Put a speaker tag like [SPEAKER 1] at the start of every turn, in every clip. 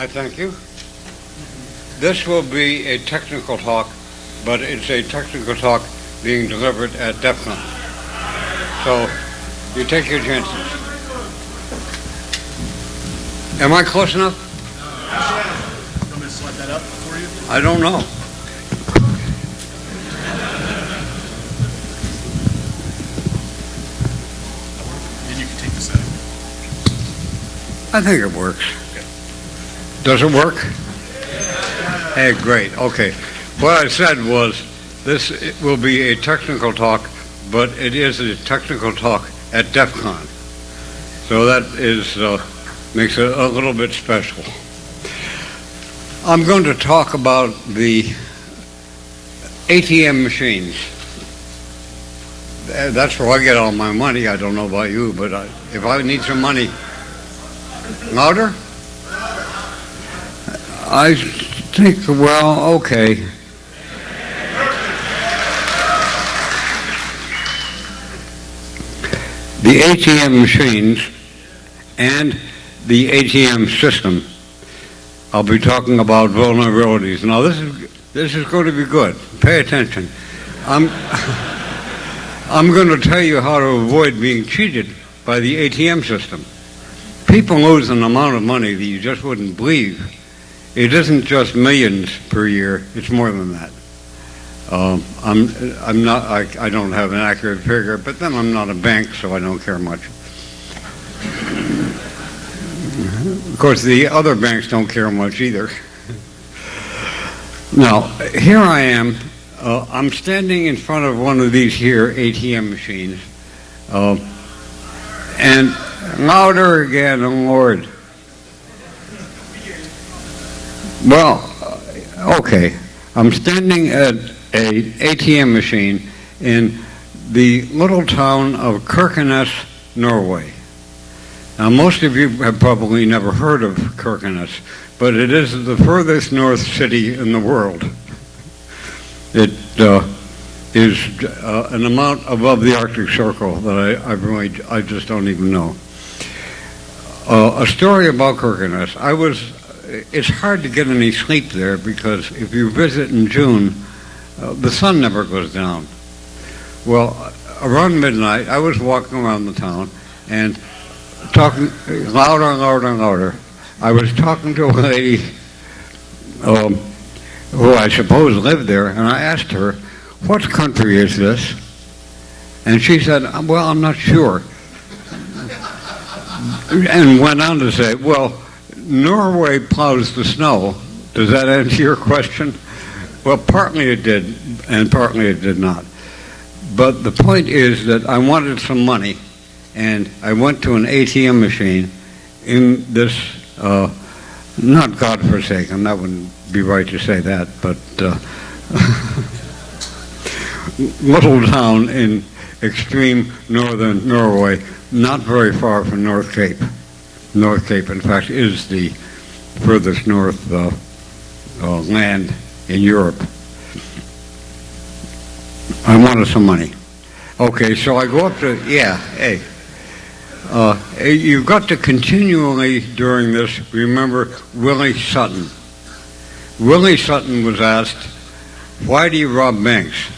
[SPEAKER 1] I thank you. This will be a technical talk, but it's a technical talk being delivered at DEF CON. So you take your chances. Am I close enough?
[SPEAKER 2] You want me to slide that up for you?
[SPEAKER 1] I don't know.
[SPEAKER 2] Then you can take this out.
[SPEAKER 1] I think it works. Does it work? Hey, great. Okay. What I said was this will be a technical talk, but it is a technical talk at DEF CON. So that is makes it a little bit special. I'm going to talk about the ATM machines. That's where I get all my money. I don't know about you, but if I need some money, louder? I think, well, okay. The ATM machines and the ATM system, I'll be talking about vulnerabilities. Now, this is going to be good. Pay attention. I'm going to tell you how to avoid being cheated by the ATM system. People lose an amount of money that you just wouldn't believe. It isn't just millions per year; it's more than that. I'm not. I don't have an accurate figure, but then I'm not a bank, so I don't care much. Of course, the other banks don't care much either. Now, here I am. I'm standing in front of one of these here ATM machines, and louder again, oh Lord. Well, okay. I'm standing at a ATM machine in the little town of Kirkenes, Norway. Now, most of you have probably never heard of Kirkenes, but it is the furthest north city in the world. It is an amount above the Arctic Circle that I just don't even know. A story about Kirkenes. It's hard to get any sleep there because if you visit in June, the sun never goes down. Well, around midnight, I was walking around the town and talking louder and louder and louder. I was talking to a lady who I suppose lived there, and I asked her, "What country is this?" And she said, "Well, I'm not sure." And went on to say, "Well, Norway plows the snow." Does that answer your question? Well, partly it did, and partly it did not. But the point is that I wanted some money, and I went to an ATM machine in this, not godforsaken, that wouldn't be right to say that, but little town in extreme northern Norway, not very far from North Cape. North Cape, in fact, is the furthest north land in Europe. I wanted some money. Okay, so I go up to, hey. You've got to continually, during this, remember Willie Sutton. Willie Sutton was asked, "Why do you rob banks?"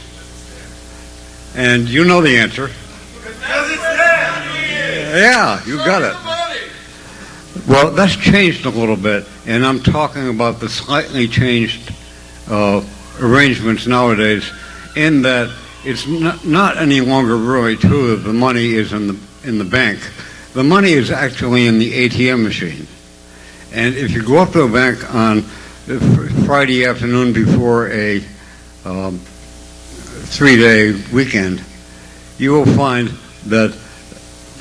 [SPEAKER 1] And you know the answer.
[SPEAKER 3] Because it's there.
[SPEAKER 1] Yeah, you got it. Well, that's changed a little bit, and I'm talking about the slightly changed arrangements nowadays in that it's not any longer really true that the money is in the bank. The money is actually in the ATM machine. And if you go up to a bank on Friday afternoon before a 3-day weekend, you will find that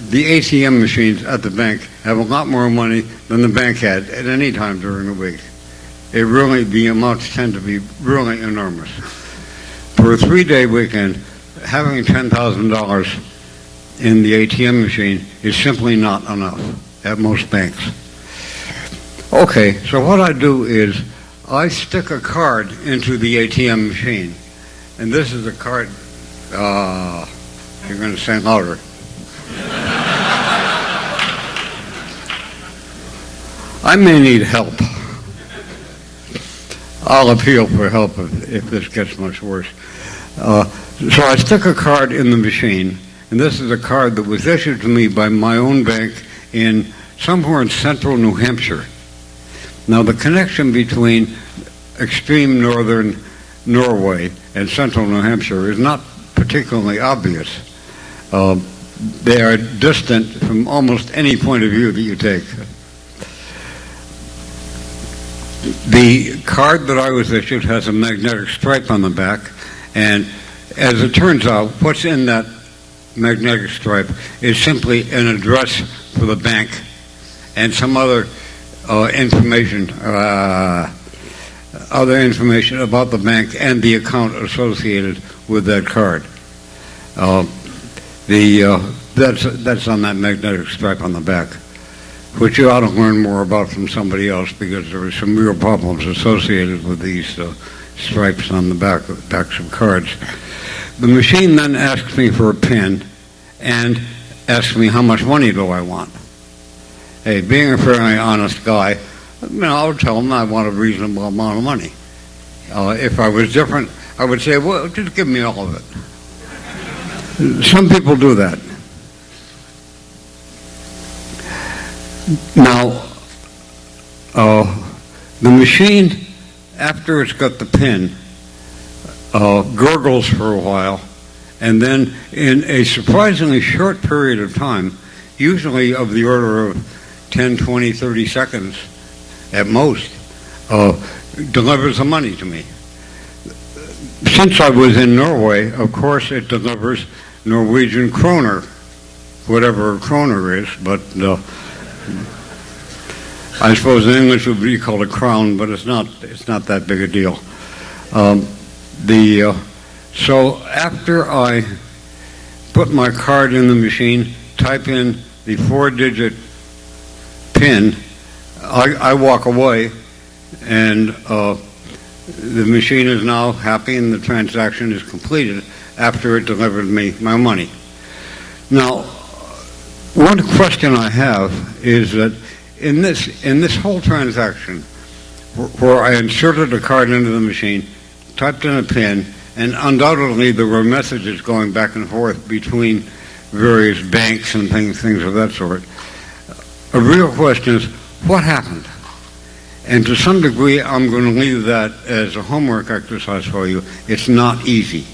[SPEAKER 1] the ATM machines at the bank have a lot more money than the bank had at any time during the week. The amounts tend to be really enormous. For a 3-day weekend, having $10,000 in the ATM machine is simply not enough at most banks. Okay, so what I do is I stick a card into the ATM machine, and this is a card, you're going to say louder. I may need help. I'll appeal for help if this gets much worse. So I stick a card in the machine, and this is a card that was issued to me by my own bank somewhere in central New Hampshire. Now, the connection between extreme northern Norway and central New Hampshire is not particularly obvious. They are distant from almost any point of view that you take. The card that I was issued has a magnetic stripe on the back, and as it turns out, what's in that magnetic stripe is simply an address for the bank and some other information about the bank and the account associated with that card. That's on that magnetic stripe on the back, which you ought to learn more about from somebody else, because there are some real problems associated with these stripes on the backs of cards. The machine then asks me for a PIN and asks me how much money do I want. Hey, being a fairly honest guy, I'll tell them I want a reasonable amount of money. If I was different, I would say, well, just give me all of it. Some people do that. Now, the machine, after it's got the PIN, gurgles for a while, and then in a surprisingly short period of time, usually of the order of 10, 20, 30 seconds at most, delivers the money to me. Since I was in Norway, of course it delivers Norwegian kroner, whatever a kroner is, but I suppose in English it would be called a crown, but it's not that big a deal. So after I put my card in the machine, type in the 4-digit PIN, I walk away, and the machine is now happy and the transaction is completed after it delivered me my money. Now, one question I have is that in this whole transaction, where I inserted a card into the machine, typed in a PIN, and undoubtedly there were messages going back and forth between various banks and things of that sort, a real question is, what happened? And to some degree, I'm going to leave that as a homework exercise for you. It's not easy.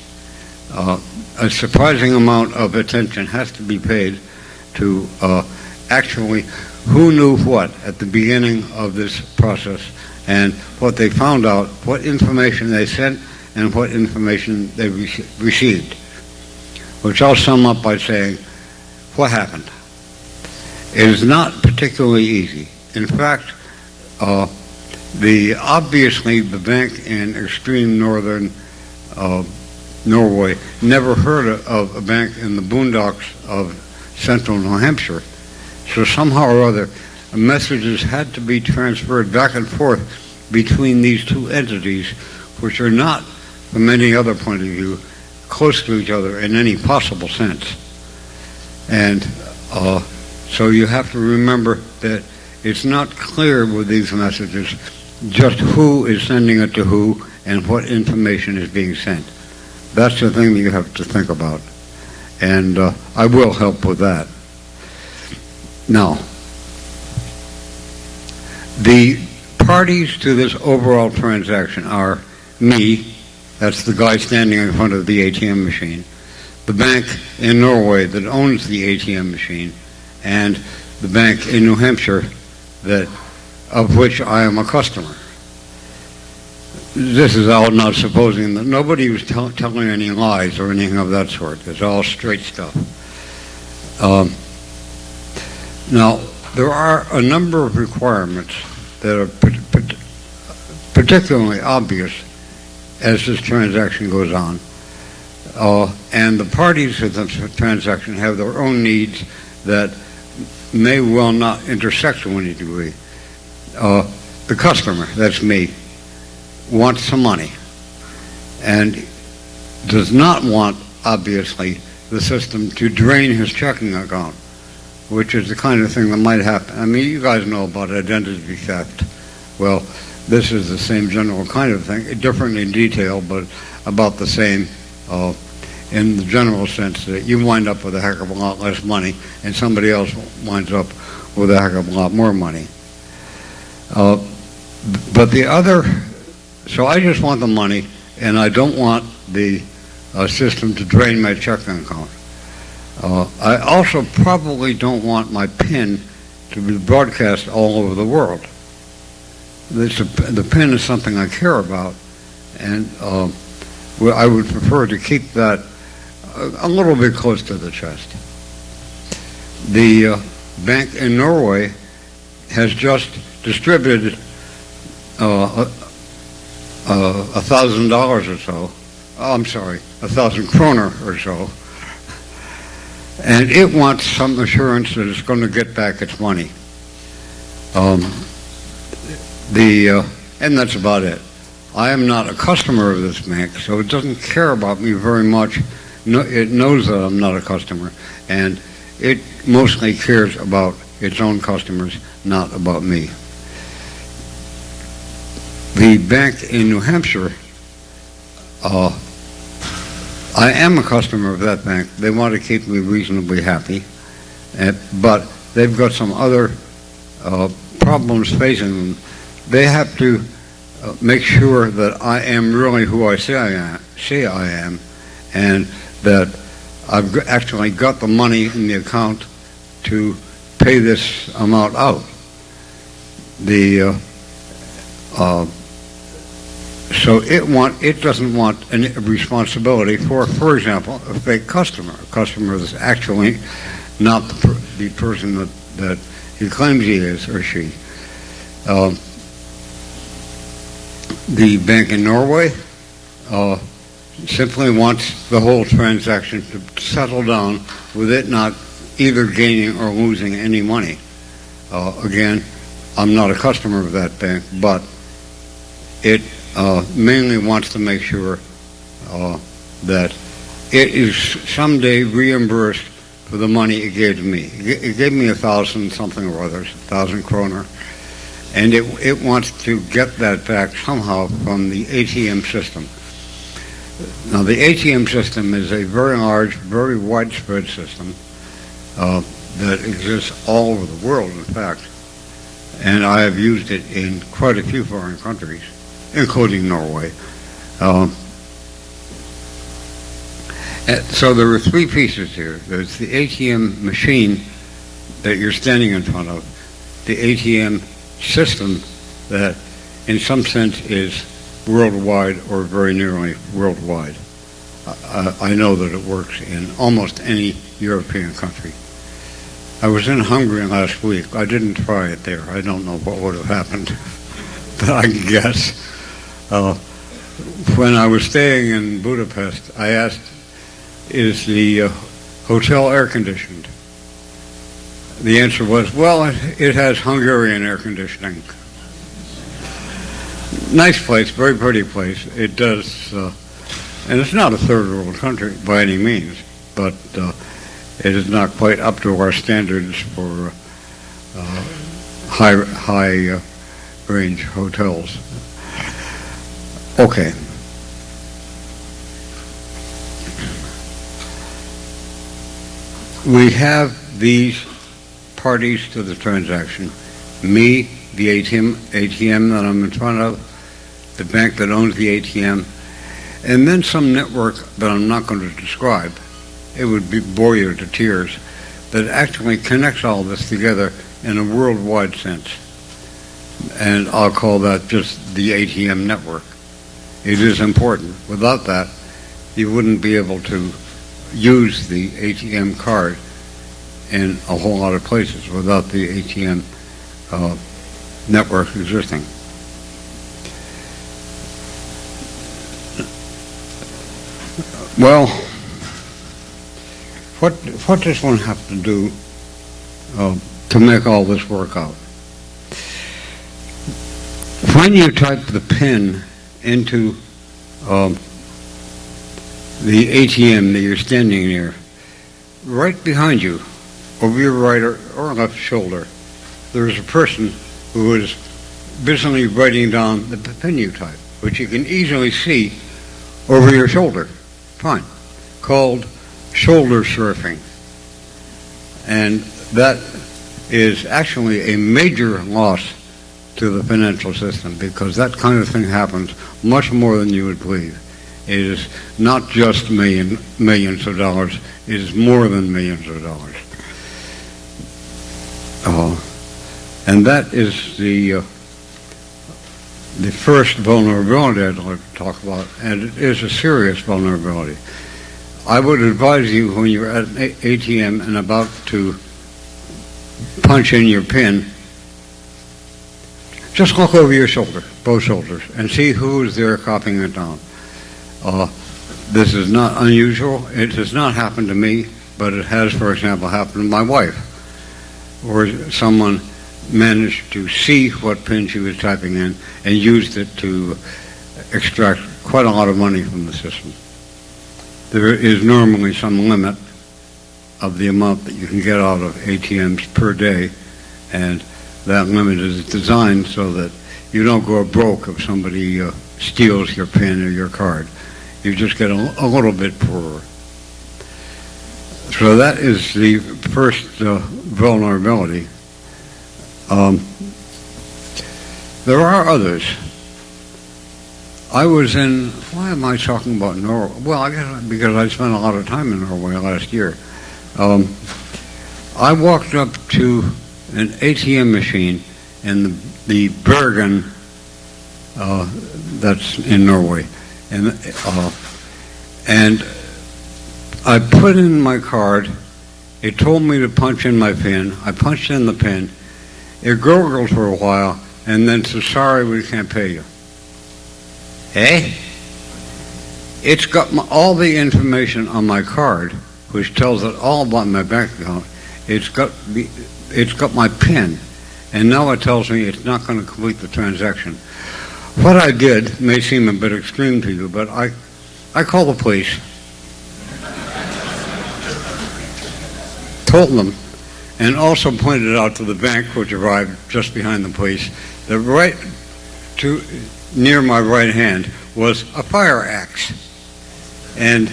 [SPEAKER 1] A surprising amount of attention has to be paid to actually who knew what at the beginning of this process, and what they found out, what information they sent, and what information they received. Which I'll sum up by saying, what happened? It is not particularly easy. In fact, obviously the bank in extreme northern Norway never heard of a bank in the boondocks of central New Hampshire. So somehow or other, messages had to be transferred back and forth between these two entities, which are not, from any other point of view, close to each other in any possible sense. And so you have to remember that it's not clear with these messages just who is sending it to who and what information is being sent. That's the thing that you have to think about. And I will help with that. Now, the parties to this overall transaction are me, that's the guy standing in front of the ATM machine, the bank in Norway that owns the ATM machine, and the bank in New Hampshire of which I am a customer. This is all not supposing that nobody was telling any lies or anything of that sort. It's all straight stuff. Now, there are a number of requirements that are particularly obvious as this transaction goes on. And the parties to the transaction have their own needs that may well not intersect to any degree. The customer, that's me, wants some money and does not want, obviously, the system to drain his checking account, which is the kind of thing that might happen. I mean, you guys know about identity theft. Well, this is the same general kind of thing, different in detail, but about the same in the general sense that you wind up with a heck of a lot less money and somebody else winds up with a heck of a lot more money. But the other, so I just want the money, and I don't want the system to drain my checking account. I also probably don't want my PIN to be broadcast all over the world. The PIN is something I care about, and I would prefer to keep that a little bit close to the chest. The bank in Norway has just distributed $1,000 or so. Oh, I'm sorry, 1,000 kroner or so. And it wants some assurance that it's going to get back its money. And that's about it. I am not a customer of this bank, so it doesn't care about me very much. No, it knows that I'm not a customer, and it mostly cares about its own customers, not about me. The bank in New Hampshire, I am a customer of that bank. They want to keep me reasonably happy, but they've got some other problems facing them. They have to make sure that I am really who I say I am, and that I've actually got the money in the account to pay this amount out. So it doesn't want any responsibility for example, a fake customer, a customer that's actually not the person that he claims he is or she. The bank in Norway simply wants the whole transaction to settle down with it not either gaining or losing any money. Again, I'm not a customer of that bank, but it mainly wants to make sure that it is someday reimbursed for the money it gave to me. It gave me 1,000 something or others, 1,000 kroner, and it wants to get that back somehow from the ATM system. Now, the ATM system is a very large, very widespread system that exists all over the world, in fact, and I have used it in quite a few foreign countries, including Norway. So there are three pieces here. There's the ATM machine that you're standing in front of, the ATM system that in some sense is worldwide or very nearly worldwide. I know that it works in almost any European country. I was in Hungary last week. I didn't try it there. I don't know what would have happened, but I can guess. When I was staying in Budapest, I asked, is the hotel air conditioned? The answer was, well, it has Hungarian air conditioning. Nice place, very pretty place. It does, and it's not a third world country by any means, but it is not quite up to our standards for high range hotels. Okay. We have these parties to the transaction. Me, the ATM that I'm in front of, the bank that owns the ATM, and then some network that I'm not going to describe. It would bore you to tears, that actually connects all this together in a worldwide sense. And I'll call that just the ATM network. It is important. Without that, you wouldn't be able to use the ATM card in a whole lot of places without the ATM network existing. Well, what does one have to do to make all this work out? When you type the PIN into the ATM that you're standing near, right behind you, over your right or left shoulder, there is a person who is busily writing down the pin you type, which you can easily see over your shoulder. Fine. Called shoulder surfing. And that is actually a major loss to the financial system, because that kind of thing happens much more than you would believe. It is not just millions of dollars, it is more than millions of dollars. And that is the first vulnerability I'd like to talk about, and it is a serious vulnerability. I would advise you, when you're at an ATM and about to punch in your PIN, just look over your shoulder, both shoulders, and see who is there copying it down. This is not unusual. It has not happened to me, but it has, for example, happened to my wife, where someone managed to see what PIN she was typing in and used it to extract quite a lot of money from the system. There is normally some limit of the amount that you can get out of ATMs per day, and that limit is designed so that you don't go broke if somebody steals your PIN or your card. You just get a little bit poorer. So that is the first vulnerability. There are others. I was in, why am I talking about Norway? Well, I guess because I spent a lot of time in Norway last year. I walked up to an ATM machine in the Bergen, that's in Norway, and I put in my card. It told me to punch in my PIN. I punched in the PIN. It gurgled for a while, and then said, "Sorry, we can't pay you." Eh? It's got all the information on my card, which tells it all about my bank account. It's got my PIN, and now it tells me it's not going to complete the transaction. What I did may seem a bit extreme to you, but I called the police, told them, and also pointed out to the bank, which arrived just behind the police, that right near my right hand was a fire axe. And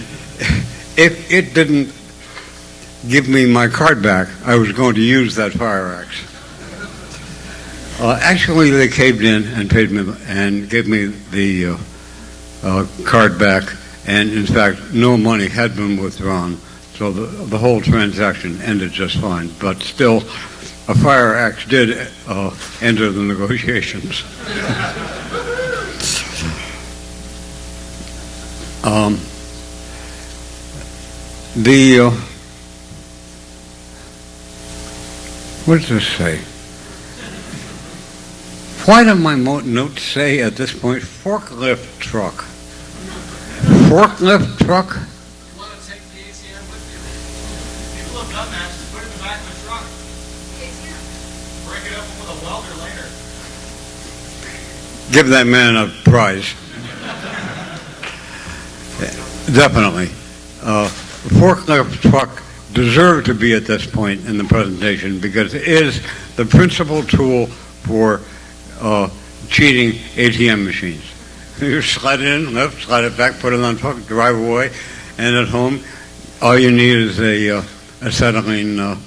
[SPEAKER 1] if it didn't give me my card back, I was going to use that fire axe. Actually, they caved in and paid me and gave me the card back, and in fact, no money had been withdrawn, so the whole transaction ended just fine. But still, a fire axe did enter the negotiations. What does this say? Why do my notes say at this point forklift truck? Forklift truck?
[SPEAKER 3] You want to take the ATM with you? People have done that. Just put it in the back of the truck. Break it up with a welder later.
[SPEAKER 1] Give that man a prize. Definitely. Forklift truck deserved to be at this point in the presentation because it is the principal tool for cheating ATM machines. You slide it in, lift, slide it back, put it on truck, drive away, and at home, all you need is a acetylene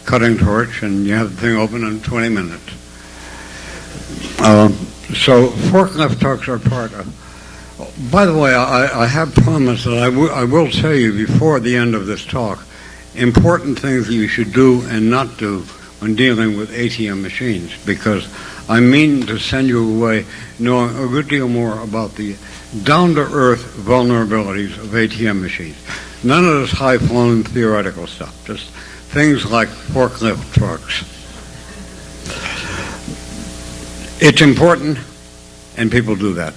[SPEAKER 1] cutting torch, and you have the thing open in 20 minutes. So forklift trucks are part of. By the way, I have promised that I will tell you before the end of this talk important things that you should do and not do when dealing with ATM machines, because I mean to send you away knowing a good deal more about the down-to-earth vulnerabilities of ATM machines. None of this high-flown theoretical stuff, just things like forklift trucks. It's important, and people do that.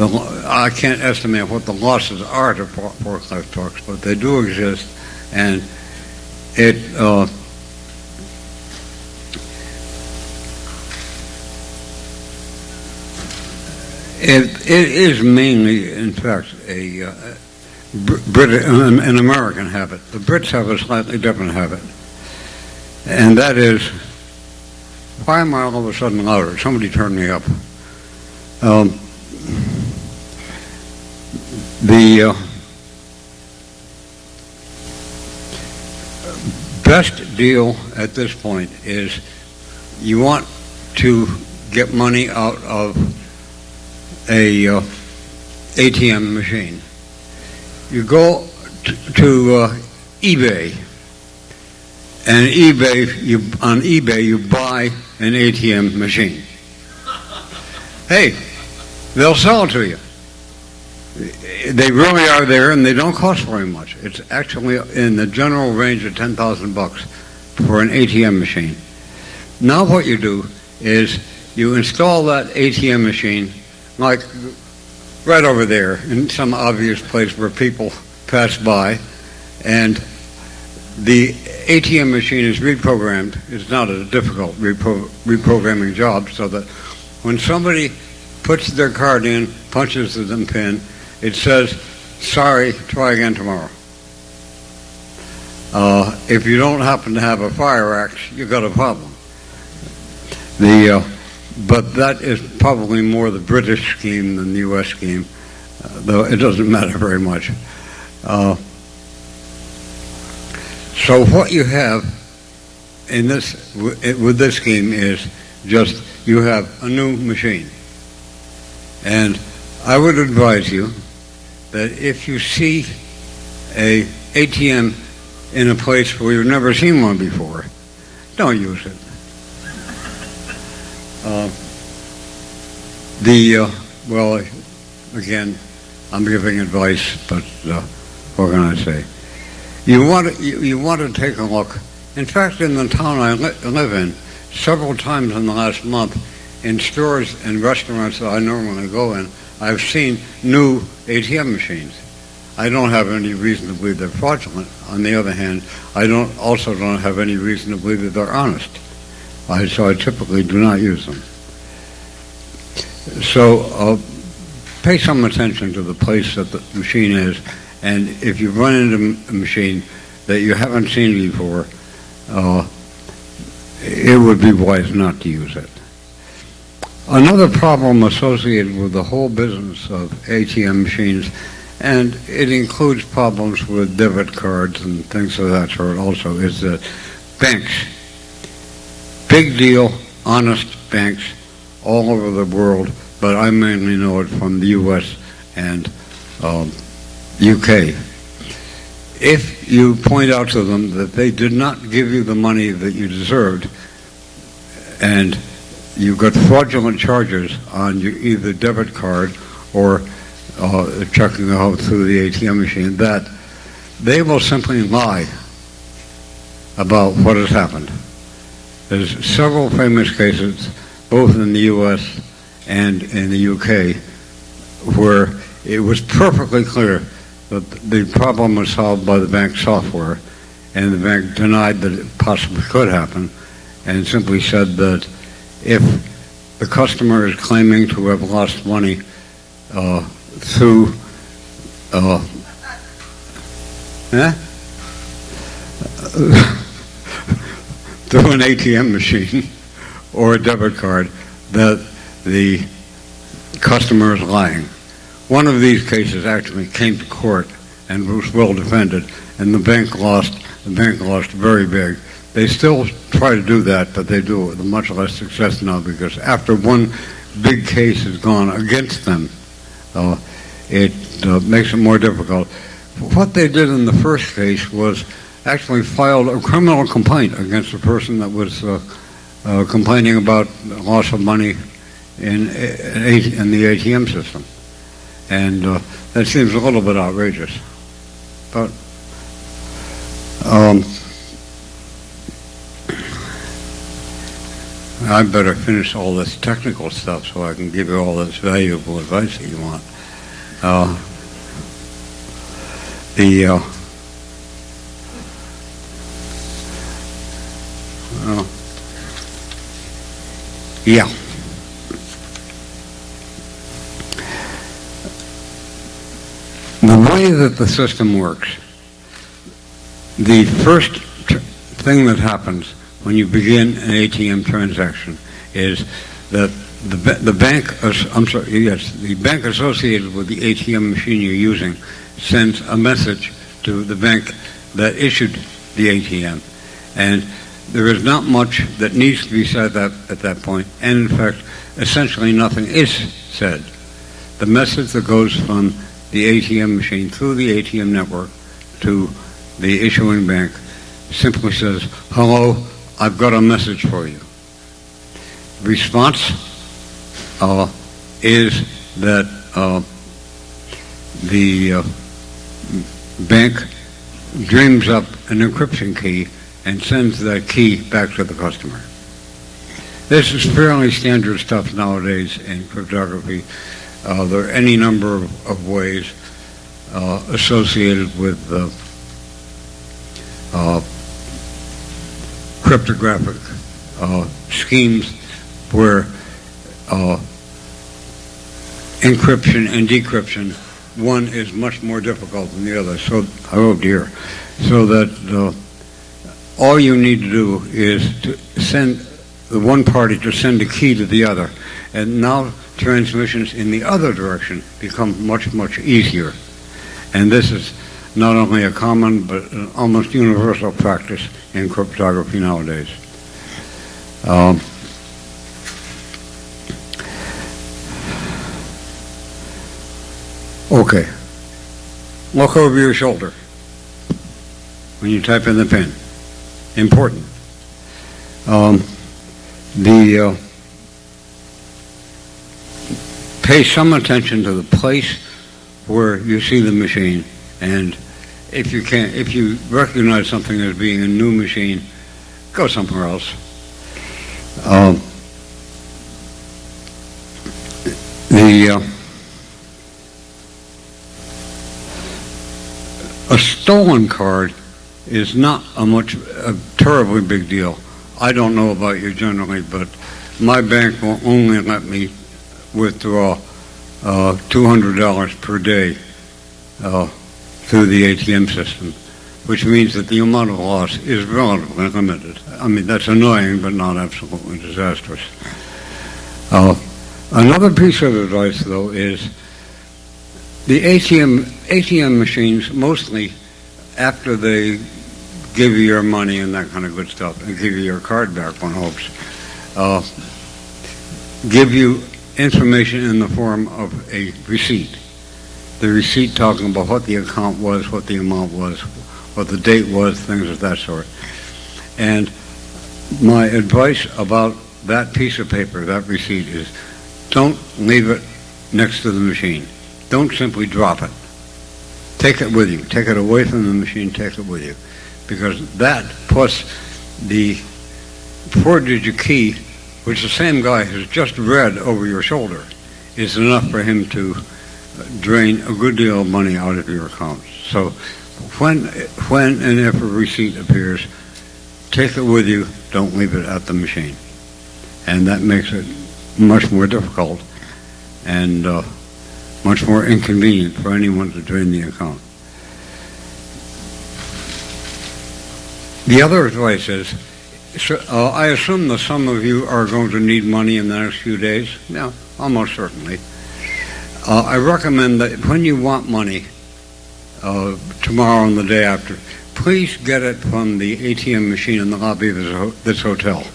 [SPEAKER 1] I can't estimate what the losses are to forklift trucks, but they do exist, and it is mainly, in fact, an American habit. The Brits have a slightly different habit, and that is why am I all of a sudden louder? Somebody turn me up. The best deal at this point is you want to get money out of a ATM machine. You go to eBay, and on eBay you buy an ATM machine. Hey, they'll sell it to you. They really are there, and they don't cost very much. It's actually in the general range of $10,000 for an ATM machine. Now what you do is you install that ATM machine, like right over there in some obvious place where people pass by, and the ATM machine is reprogrammed. It's not a difficult reprogramming job, so that when somebody puts their card in, punches the PIN, it says, sorry, try again tomorrow. If you don't happen to have a fire axe, you've got a problem. But that is probably more the British scheme than the U.S. scheme, though it doesn't matter very much. So what you have in this, with this scheme is just you have a new machine. And I would advise you that if you see a ATM in a place where you've never seen one before, don't use it. Well, again, I'm giving advice, but what can I say? You want to take a look. In fact, in the town I live in, several times in the last month, in stores and restaurants that I normally go in, I've seen new ATM machines. I don't have any reason to believe they're fraudulent. On the other hand, I also don't have any reason to believe that they're honest. So I typically do not use them. So pay some attention to the place that the machine is, and if you run into a machine that you haven't seen before, it would be wise not to use it. Another problem associated with the whole business of ATM machines, and it includes problems with debit cards and things of that sort also, is that banks, big deal, honest banks all over the world, but I mainly know it from the U.S. and UK. If you point out to them that they did not give you the money that you deserved, and you got fraudulent charges on your either debit card or checking out through the ATM machine, that they will simply lie about what has happened. There's several famous cases, both in the U.S. and in the UK, where it was perfectly clear that the problem was solved by the bank software, and the bank denied that it possibly could happen, and simply said that if the customer is claiming to have lost money through through an ATM machine or a debit card, that the customer is lying. One of these cases actually came to court and was well defended, and the bank lost very big. They still try to do that, but they do it with much less success now, because after one big case has gone against them, it makes it more difficult. What they did in the first case was actually filed a criminal complaint against the person that was complaining about loss of money in the ATM system. And that seems a little bit outrageous. But I better finish all this technical stuff so I can give you all this valuable advice that you want. Yeah. The way that the system works, the first thing that happens when you begin an ATM transaction is that the bank associated with the ATM machine you're using sends a message to the bank that issued the ATM. And there is not much that needs to be said at that point, and in fact, essentially nothing is said. The message that goes from the ATM machine through the ATM network to the issuing bank simply says, "Hello, I've got a message for you." Response is that the bank dreams up an encryption key and sends that key back to the customer. This is fairly standard stuff nowadays in cryptography. There are any number of ways associated with cryptographic schemes where encryption and decryption, one is much more difficult than the other. So, oh dear. So that all you need to do is to send the one party to send a key to the other. And now transmissions in the other direction become much, much easier. And this is not only a common but an almost universal practice in cryptography nowadays. Okay. Look over your shoulder when you type in the PIN. Important. Pay some attention to the place where you see the machine, and if you recognize something as being a new machine, go somewhere else. A stolen card is not a terribly big deal. I don't know about you generally, but my bank will only let me withdraw $200 per day through the ATM system, which means that the amount of loss is relatively limited. I mean, that's annoying, but not absolutely disastrous. Another piece of advice, though, is the ATM machines, mostly after they give you your money and that kind of good stuff, and give you your card back, one hopes, give you information in the form of a receipt. The receipt talking about what the account was, what the amount was, what the date was, things of that sort. And my advice about that piece of paper, that receipt, is don't leave it next to the machine. Don't simply drop it. Take it with you. Take it away from the machine, take it with you. Because that plus the 4-digit key, which the same guy has just read over your shoulder, is enough for him to drain a good deal of money out of your account. So when and if a receipt appears, take it with you, don't leave it at the machine. And that makes it much more difficult and much more inconvenient for anyone to drain the account. The other advice is, I assume that some of you are going to need money in the next few days. Yeah, almost certainly. I recommend that when you want money tomorrow and the day after, please get it from the ATM machine in the lobby of this hotel.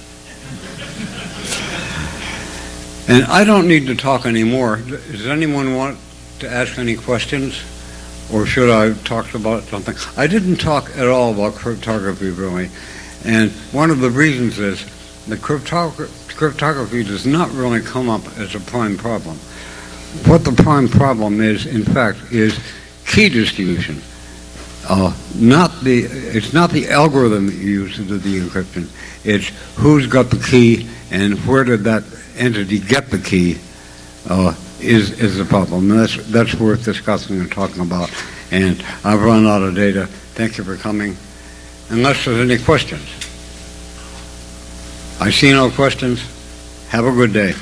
[SPEAKER 1] And I don't need to talk anymore. Does anyone want to ask any questions? Or should I talk about something? I didn't talk at all about cryptography, really. And one of the reasons is that cryptography does not really come up as a prime problem. What the prime problem is, in fact, is key distribution. It's not the algorithm that you use to do the encryption. It's who's got the key and where did that entity get the key is the problem. And that's worth discussing and talking about. And I've run out of data. Thank you for coming. Unless there's any questions. I see no questions. Have a good day.